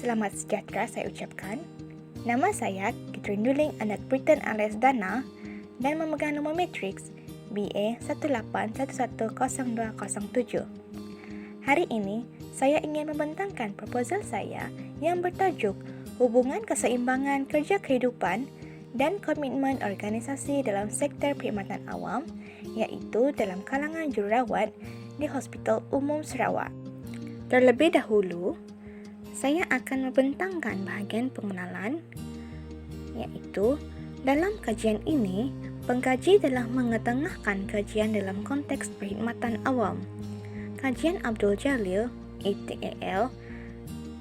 selamat sejahtera saya ucapkan. Nama saya Catherine Duling, anak Britain alias Dana dan memegang nombor matriks BA 18110207. Hari ini, saya ingin membentangkan proposal saya yang bertajuk Hubungan Keseimbangan Kerja Kehidupan dan Komitmen Organisasi dalam Sektor Perkhidmatan Awam, iaitu dalam kalangan jururawat di Hospital Umum Sarawak. Terlebih dahulu, saya akan membentangkan bahagian pengenalan, iaitu dalam kajian ini, pengkaji telah mengetengahkan kajian dalam konteks perkhidmatan awam. Kajian Abdul Jalil, ATAL,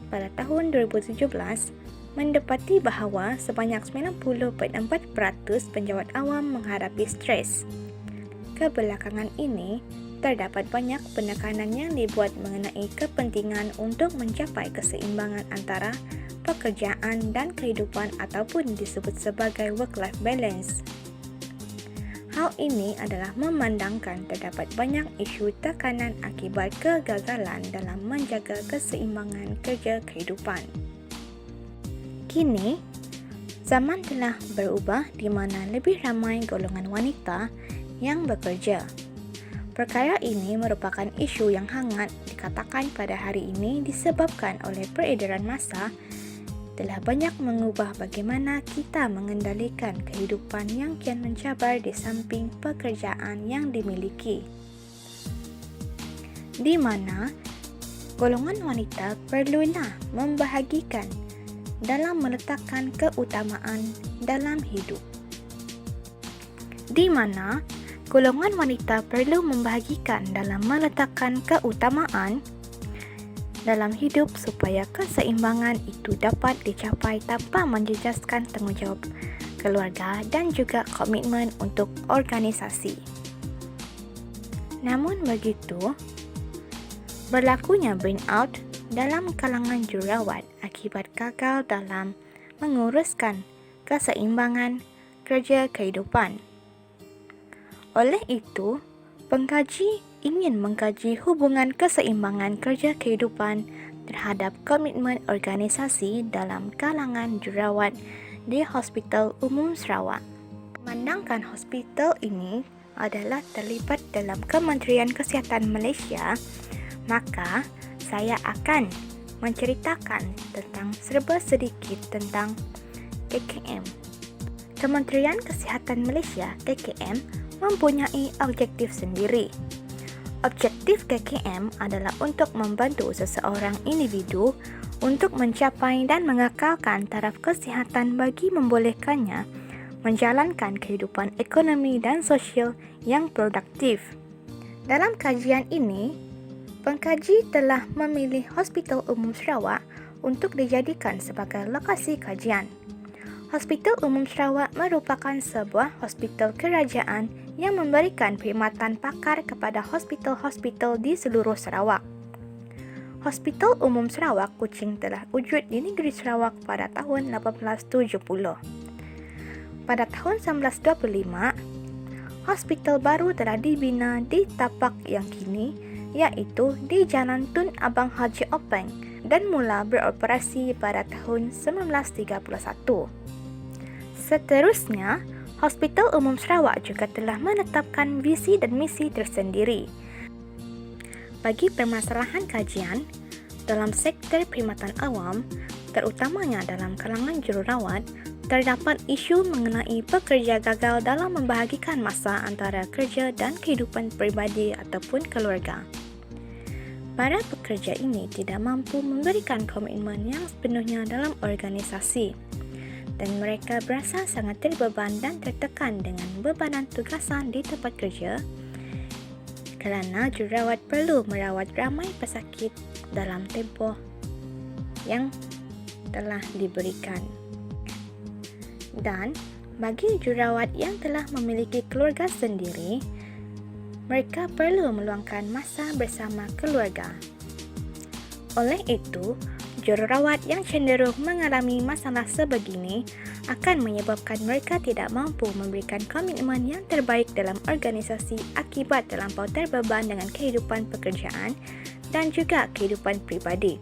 pada tahun 2017 mendapati bahawa sebanyak 90.4% penjawat awam menghadapi stres. Kebelakangan ini, terdapat banyak penekanan yang dibuat mengenai kepentingan untuk mencapai keseimbangan antara pekerjaan dan kehidupan ataupun disebut sebagai work-life balance. Hal ini adalah memandangkan terdapat banyak isu tekanan akibat kegagalan dalam menjaga keseimbangan kerja kehidupan. Kini, zaman telah berubah di mana lebih ramai golongan wanita yang bekerja. Perkara ini merupakan isu yang hangat dikatakan pada hari ini disebabkan oleh peredaran masa telah banyak mengubah bagaimana kita mengendalikan kehidupan yang kian mencabar di samping pekerjaan yang dimiliki. Di mana golongan wanita perlulah membahagikan dalam meletakkan keutamaan dalam hidup. Di mana golongan wanita perlu membahagikan dalam meletakkan keutamaan dalam hidup supaya keseimbangan itu dapat dicapai tanpa menjejaskan tanggungjawab keluarga dan juga komitmen untuk organisasi. Namun begitu, berlakunya burnout dalam kalangan jururawat akibat gagal dalam menguruskan keseimbangan kerja kehidupan. Oleh itu, pengkaji ingin mengkaji hubungan keseimbangan kerja kehidupan terhadap komitmen organisasi dalam kalangan jururawat di Hospital Umum Sarawak. Memandangkan hospital ini adalah terlibat dalam Kementerian Kesihatan Malaysia, maka saya akan menceritakan tentang serba sedikit tentang KKM. Kementerian Kesihatan Malaysia, KKM, mempunyai objektif sendiri. Objektif KKM adalah untuk membantu seseorang individu untuk mencapai dan mengekalkan taraf kesihatan bagi membolehkannya menjalankan kehidupan ekonomi dan sosial yang produktif. Dalam kajian ini, pengkaji telah memilih Hospital Umum Sarawak untuk dijadikan sebagai lokasi kajian. Hospital Umum Sarawak merupakan sebuah hospital kerajaan yang memberikan perkhidmatan pakar kepada hospital-hospital di seluruh Sarawak. Hospital Umum Sarawak Kuching telah wujud di negeri Sarawak pada tahun 1870. Pada tahun 1925, hospital baru telah dibina di tapak yang kini, iaitu di Jalan Tun Abang Haji Openg dan mula beroperasi pada tahun 1931. Seterusnya, Hospital Umum Sarawak juga telah menetapkan visi dan misi tersendiri. Bagi permasalahan kajian dalam sektor perkhidmatan awam, terutamanya dalam kalangan jururawat, terdapat isu mengenai pekerja gagal dalam membahagikan masa antara kerja dan kehidupan peribadi ataupun keluarga. Para pekerja ini tidak mampu memberikan komitmen yang sepenuhnya dalam organisasi, dan mereka berasa sangat terbeban dan tertekan dengan bebanan tugasan di tempat kerja kerana jururawat perlu merawat ramai pesakit dalam tempoh yang telah diberikan. Dan bagi jururawat yang telah memiliki keluarga sendiri, mereka perlu meluangkan masa bersama keluarga. Oleh itu, jururawat yang cenderung mengalami masalah sebegini akan menyebabkan mereka tidak mampu memberikan komitmen yang terbaik dalam organisasi akibat terlampau terbeban dengan kehidupan pekerjaan dan juga kehidupan pribadi.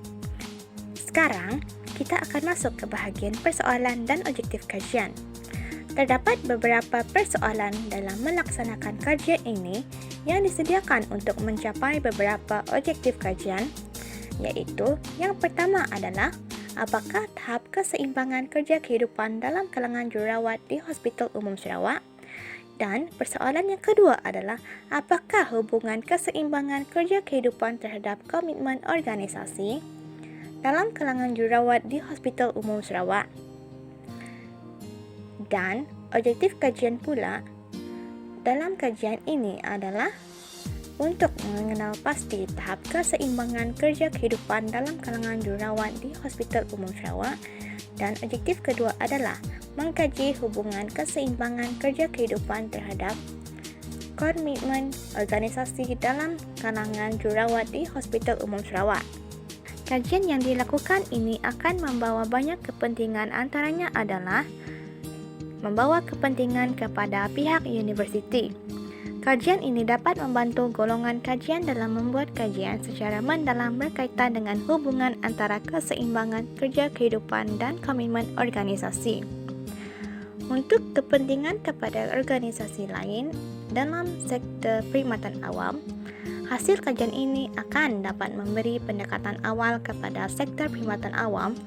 Sekarang, kita akan masuk ke bahagian persoalan dan objektif kajian. Terdapat beberapa persoalan dalam melaksanakan kajian ini yang disediakan untuk mencapai beberapa objektif kajian, iaitu yang pertama adalah apakah tahap keseimbangan kerja kehidupan dalam kalangan jururawat di Hospital Umum Sarawak? Dan persoalan yang kedua adalah apakah hubungan keseimbangan kerja kehidupan terhadap komitmen organisasi dalam kalangan jururawat di Hospital Umum Sarawak? Dan objektif kajian pula dalam kajian ini adalah untuk mengenal pasti tahap keseimbangan kerja kehidupan dalam kalangan jururawat di Hospital Umum Sarawak, dan objektif kedua adalah mengkaji hubungan keseimbangan kerja kehidupan terhadap komitmen organisasi dalam kalangan jururawat di Hospital Umum Sarawak. Kajian yang dilakukan ini akan membawa banyak kepentingan, antaranya adalah membawa kepentingan kepada pihak universiti. Kajian ini dapat membantu golongan kajian dalam membuat kajian secara mendalam berkaitan dengan hubungan antara keseimbangan kerja kehidupan dan komitmen organisasi. Untuk kepentingan kepada organisasi lain dalam sektor perkhidmatan awam, hasil kajian ini akan dapat memberi pendekatan awal kepada sektor perkhidmatan awam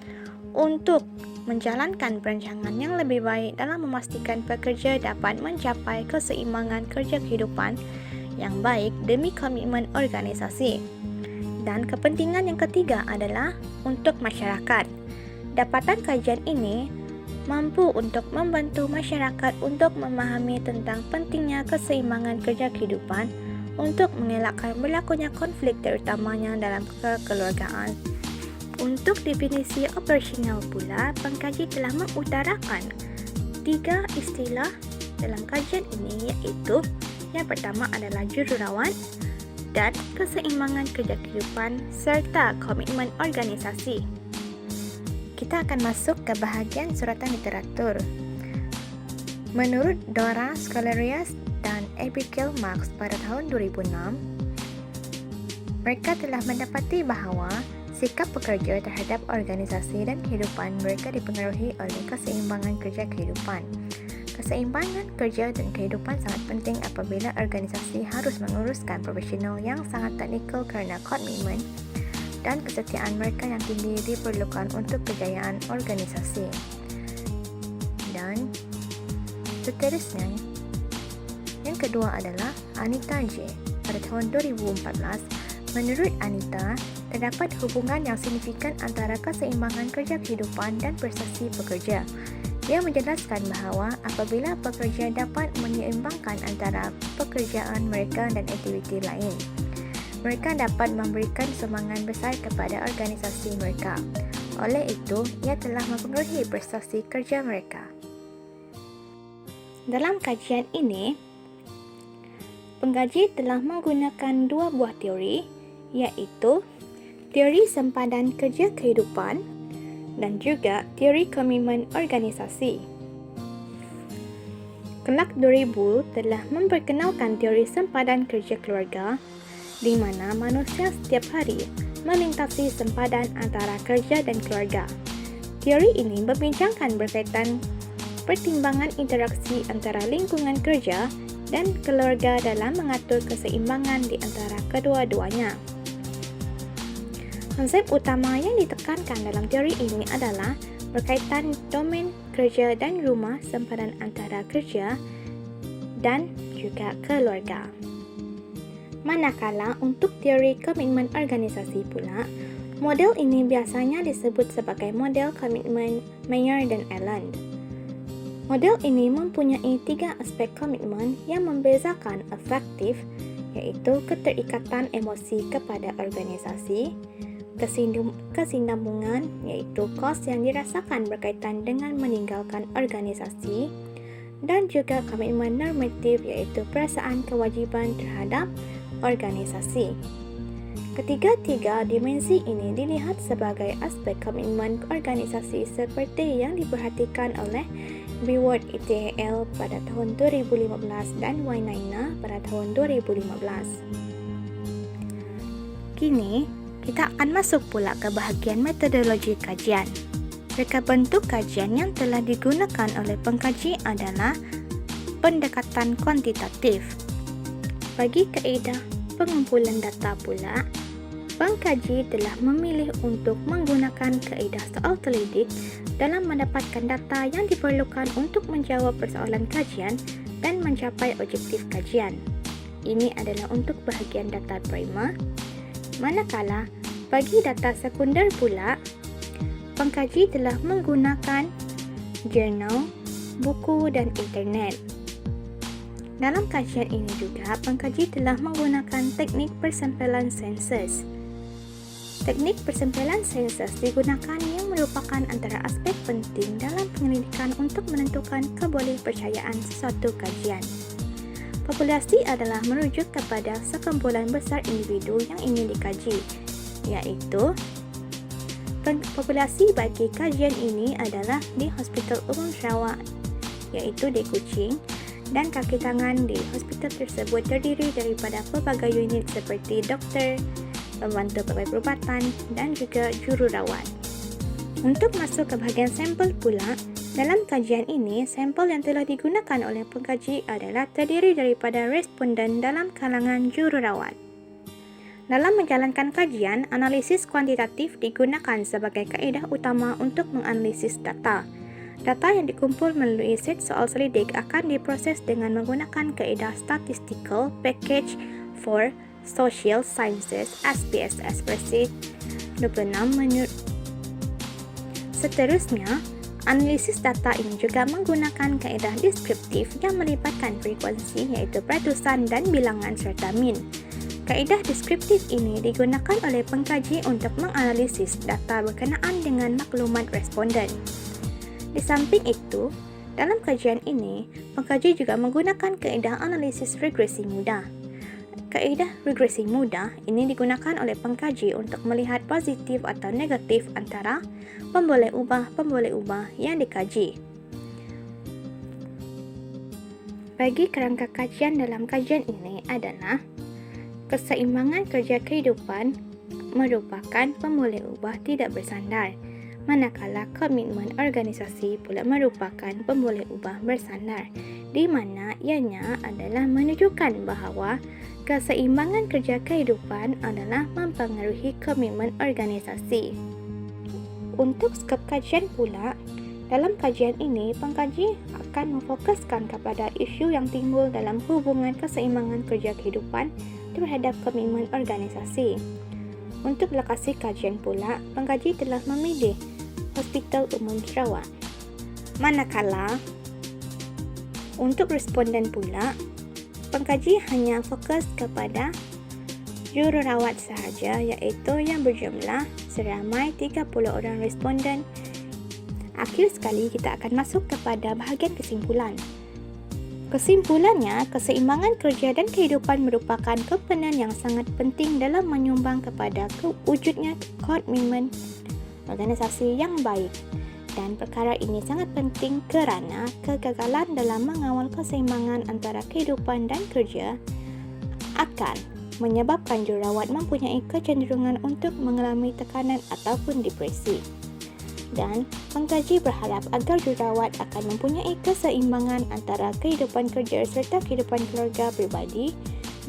untuk menjalankan perancangan yang lebih baik dalam memastikan pekerja dapat mencapai keseimbangan kerja kehidupan yang baik demi komitmen organisasi. Dan kepentingan yang ketiga adalah untuk masyarakat. Dapatan kajian ini mampu untuk membantu masyarakat untuk memahami tentang pentingnya keseimbangan kerja kehidupan untuk mengelakkan berlakunya konflik terutamanya dalam kekeluargaan. Untuk definisi operasional pula, pengkaji telah mengutarakan 3 istilah dalam kajian ini, iaitu yang pertama adalah jururawat dan keseimbangan kerja kehidupan serta komitmen organisasi. Kita akan masuk ke bahagian suratan literatur. Menurut Dora Scholarius dan Abigail Marks pada tahun 2006, mereka telah mendapati bahawa sikap pekerja terhadap organisasi dan kehidupan mereka dipengaruhi oleh keseimbangan kerja kehidupan. Keseimbangan kerja dan kehidupan sangat penting apabila organisasi harus menguruskan profesional yang sangat teknikal kerana komitmen dan kesetiaan mereka yang tinggi diperlukan untuk kejayaan organisasi. Dan seterusnya, yang kedua adalah Anita J. Pada tahun 2014, menurut Anita, terdapat hubungan yang signifikan antara keseimbangan kerja kehidupan dan prestasi pekerja. Dia menjelaskan bahawa apabila pekerja dapat menyeimbangkan antara pekerjaan mereka dan aktiviti lain, mereka dapat memberikan sumbangan besar kepada organisasi mereka. Oleh itu, ia telah mempengaruhi prestasi kerja mereka. Dalam kajian ini, pengkaji telah menggunakan 2 buah teori, iaitu teori sempadan kerja kehidupan dan juga teori komitmen organisasi. Clark 2000 telah memperkenalkan teori sempadan kerja keluarga, di mana manusia setiap hari melintasi sempadan antara kerja dan keluarga. Teori ini membincangkan berkaitan pertimbangan interaksi antara lingkungan kerja dan keluarga dalam mengatur keseimbangan di antara kedua-duanya. Konsep utama yang ditekankan dalam teori ini adalah berkaitan domain kerja dan rumah, sempadan antara kerja dan juga keluarga. Manakala untuk teori komitmen organisasi pula, model ini biasanya disebut sebagai model komitmen Mayer dan Allen. Model ini mempunyai 3 aspek komitmen yang membezakan efektif, iaitu keterikatan emosi kepada organisasi, kesinambungan, iaitu kos yang dirasakan berkaitan dengan meninggalkan organisasi, dan juga komitmen normatif, iaitu perasaan kewajiban terhadap organisasi. Ketiga-tiga dimensi ini dilihat sebagai aspek komitmen organisasi seperti yang diperhatikan oleh Biward ETL pada tahun 2015 dan Wainaina pada tahun 2015. Kini, kita akan masuk pula ke bahagian metodologi kajian. Reka bentuk kajian yang telah digunakan oleh pengkaji adalah pendekatan kuantitatif. Bagi kaedah pengumpulan data pula, pengkaji telah memilih untuk menggunakan kaedah soal terlidik dalam mendapatkan data yang diperlukan untuk menjawab persoalan kajian dan mencapai objektif kajian. Ini adalah untuk bahagian data primer, manakala bagi data sekunder pula, pengkaji telah menggunakan jurnal, buku dan internet. Dalam kajian ini juga, pengkaji telah menggunakan teknik persempelan sensus. Teknik persempelan sensus digunakan yang merupakan antara aspek penting dalam penyelidikan untuk menentukan kebolehpercayaan sesuatu kajian. Populasi adalah merujuk kepada sekumpulan besar individu yang ingin dikaji, iaitu populasi bagi kajian ini adalah di Hospital Umum Sarawak, iaitu di Kuching, dan kaki tangan di hospital tersebut terdiri daripada pelbagai unit seperti doktor, pembantu pegawai perubatan dan juga jururawat. Untuk masuk ke bahagian sampel pula, dalam kajian ini, sampel yang telah digunakan oleh pengkaji adalah terdiri daripada responden dalam kalangan jururawat. Dalam menjalankan kajian, analisis kuantitatif digunakan sebagai kaedah utama untuk menganalisis data. Data yang dikumpul melalui set soal selidik akan diproses dengan menggunakan kaedah Statistical Package for Social Sciences SPSS versi 26 Seterusnya, analisis data ini juga menggunakan kaedah deskriptif yang melibatkan frekuensi iaitu peratusan dan bilangan serta min. Kaedah deskriptif ini digunakan oleh pengkaji untuk menganalisis data berkenaan dengan maklumat responden. Di samping itu, dalam kajian ini, pengkaji juga menggunakan kaedah analisis regresi mudah. Kaedah regresi mudah ini digunakan oleh pengkaji untuk melihat positif atau negatif antara pemboleh ubah yang dikaji. Bagi kerangka kajian dalam kajian ini adalah keseimbangan kerja kehidupan merupakan pemboleh ubah tidak bersandar, manakala komitmen organisasi pula merupakan pemboleh ubah bersandar, di mana ianya adalah menunjukkan bahawa keseimbangan kerja kehidupan adalah mempengaruhi komitmen organisasi. Untuk skop kajian pula, dalam kajian ini, pengkaji akan memfokuskan kepada isu yang timbul dalam hubungan keseimbangan kerja kehidupan terhadap komitmen organisasi. Untuk lokasi kajian pula, pengkaji telah memilih Hospital Umum Sarawak. Manakala, untuk responden pula, pengkaji hanya fokus kepada jururawat sahaja, iaitu yang berjumlah seramai 30 orang responden. Akhir sekali, kita akan masuk kepada bahagian kesimpulan. Kesimpulannya, keseimbangan kerja dan kehidupan merupakan komponen yang sangat penting dalam menyumbang kepada wujudnya komitmen organisasi yang baik. Dan perkara ini sangat penting kerana kegagalan dalam mengawal keseimbangan antara kehidupan dan kerja akan menyebabkan jururawat mempunyai kecenderungan untuk mengalami tekanan ataupun depresi. Dan pengkaji berharap agar jururawat akan mempunyai keseimbangan antara kehidupan kerja serta kehidupan keluarga pribadi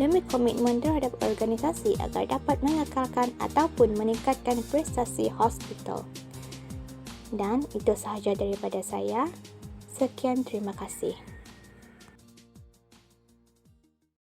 demi komitmen terhadap organisasi agar dapat mengekalkan ataupun meningkatkan prestasi hospital. Dan itu sahaja daripada saya. Sekian, terima kasih.